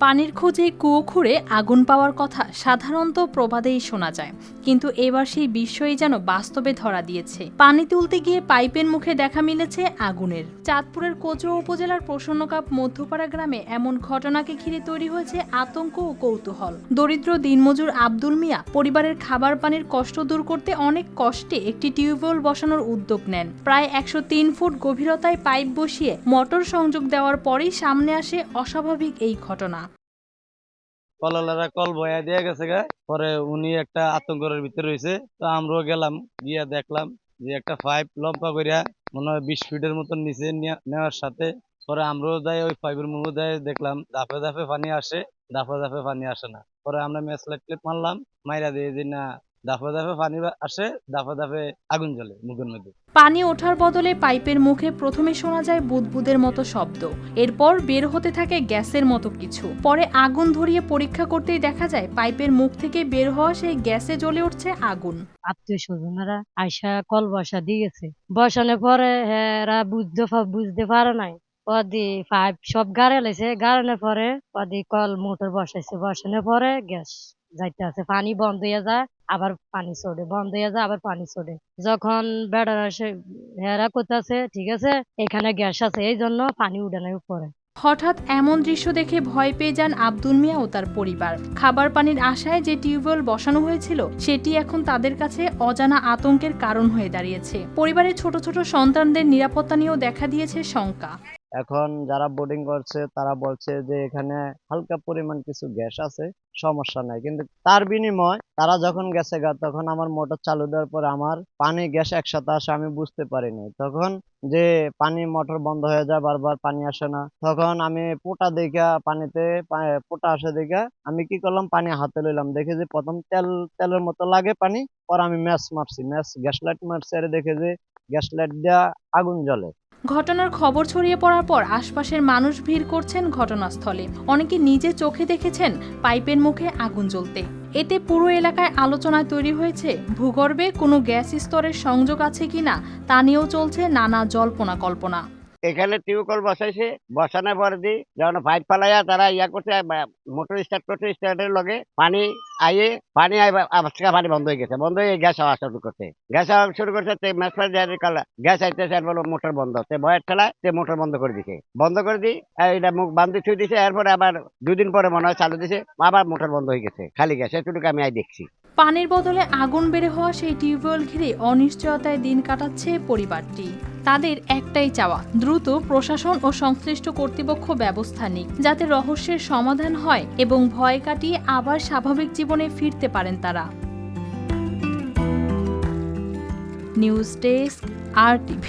পানির খোঁজে কুয়ো খুঁড়ে আগুন পাওয়ার কথা সাধারণত প্রবাদেই শোনা যায়, কিন্তু এবার সেই বিষয়ই যেন বাস্তবে ধরা দিয়েছে। পানি তুলতে গিয়ে পাইপের মুখে দেখা মিলেছে আগুনের। চাঁদপুরের কোচো উপজেলার প্রসন্নকাপ মধ্যপাড়া গ্রামে এমন ঘটনাকে ঘিরে তৈরি হয়েছে আতঙ্ক ও কৌতূহল। দরিদ্র দিনমজুর আব্দুল মিয়া পরিবারের খাবার পানির কষ্ট দূর করতে অনেক কষ্টে একটি টিউবওয়েল বসানোর উদ্যোগ নেন। প্রায় 103 ফুট গভীরতায় পাইপ বসিয়ে মোটর সংযোগ দেওয়ার পরেই সামনে আসে অস্বাভাবিক এই ঘটনা। কলালারা কল বয়া দিয়ে গেছে গা, পরে উনি একটা আতঙ্কের ভিতরে রয়েছে। তো আমরাও গেলাম, গিয়া দেখলাম যে একটা পাইপ লম্বা করিয়া মনে হয় 20 ফিটের মতন নিচে নেওয়ার সাথে পরে আমরাও যাই ওই পাইপের মুখে যাই দেখলাম ধাপে ধাপে পানি আসে, ধাপে ধাপে পানি আসে না। পরে আমরা ম্যাচ লাইট মারলাম, মাইরা দিয়ে যে না ধাপে ধাপে পানি আসে, ধাপে ধাপে আগুন জ্বলে মুখের মধ্যে। পানি ওঠার বদলে পাইপের মুখে প্রথমে শোনা যায় বুদবুদের মতো শব্দ, এরপর বের হতে থাকে গ্যাসের মতো কিছু। পরে আগুন ধরিয়ে পরীক্ষা করতেই দেখা যায় পাইপের মুখ থেকে বের হওয়া সেই গ্যাসে জ্বলে উঠছে আগুন। আত্মীয় স্বজনেরা আইসা কল বসা দিয়েছে, বসানোর পরে এরা বুঝতে পারে নাই। পদি পাইপ সব গাড়ে লেছে, গাড়ানোর পরে পদি কল মোটর বসাইছে, বসানোর পরে গ্যাস যাইতে আছে, পানি বন্ধ হয়ে যায় আবার পানি ছড়ে, বন্ধ হয়ে যায় আবার পানি ছড়ে। যখন বেড়ার আসে হেরা করতেছে ঠিক আছে এখানে গ্যাস আছে, এই জন্য পানি উঠানোর উপরে। হঠাৎ এমন দৃশ্য দেখে ভয় পেয়ে যান আব্দুল মিয়া ও তার পরিবার। খাবার পানির আশায় যে টিউবওয়েল বসানো হয়েছিল সেটি এখন তাদের কাছে অজানা আতঙ্কের কারণ হয়ে দাঁড়িয়েছে। পরিবারের ছোট ছোট সন্তানদের নিরাপত্তা নিয়েও দেখা দিয়েছে শঙ্কা। এখন যারা বোর্ডিং করছে তারা বলছে যে এখানে হালকা পরিমাণ কিছু গ্যাস আছে, সমস্যা নাই। কিন্তু তার বিনিময় তারা যখন গেছে গা তখন আমার মোটর চালু দেওয়ার পরে আমার পানি গ্যাস একসাথে আসে, আমি বুঝতে পারিনি। তখন যে পানি মোটর বন্ধ হয়ে যায়, বারবার পানি আসে না, তখন আমি পোটা দেখা পানিতে পোটা আসে দেখা আমি কি করলাম, পানি হাতে লইলাম, দেখে যে প্রথম তেলের মতো লাগে পানি। পর আমি ম্যাচ মারছি, গ্যাস লাইট মারছি, আর দেখে যে গ্যাস লাইট দেওয়া আগুন জ্বলে। ঘটনার খবর ছড়িয়ে পড়ার পর আশপাশের মানুষ ভিড় করছেন ঘটনাস্থলে। অনেকে নিজে চোখে দেখেছেন পাইপের মুখে আগুন জ্বলতে। এতে পুরো এলাকায় আলোচনায় তৈরি হয়েছে ভূগর্ভে কোনো গ্যাস স্তরের সংযোগ আছে কিনা তা নিয়েও চলছে নানা জল্পনা কল্পনা। এখানে টিউবওয়েল বসাইছে, বসানোর পরে দি যখন পাইপ ফালাইয়া তারা ইয়া করছে, মোটর স্টার্ট করছে, স্টার্টের লগে পানি আবার পানি বন্ধ হয়ে গেছে, বন্ধ হয়ে গ্যাস আওয়া শুরু করছে, গ্যাস আইতেছে, বলো মোটর বন্ধ, ভয়ের ঠেলায় মোটর বন্ধ করে দিছে, বন্ধ করে দি এটা মুখ বান্ধি ছুঁই দিছে। এরপরে আবার 2 দিন পরে মনে হয় চালু দিছে, আবার মোটর বন্ধ হয়ে গেছে, খালি গ্যাস। এটুকু আমি দেখছি। পানির বদলে আগুন বেড়ে হওয়া সেই টিউবওয়েল ঘিরে অনিশ্চয়তায় দিন কাটাচ্ছে পরিবারটি। তাদের একটাই চাওয়া, দ্রুত প্রশাসন ও সংশ্লিষ্ট কর্তৃপক্ষ ব্যবস্থা নিক, যাতে রহস্যের সমাধান হয় এবং ভয় কাটিয়ে আবার স্বাভাবিক জীবনে ফিরতে পারেন তারা। News desk, RTV।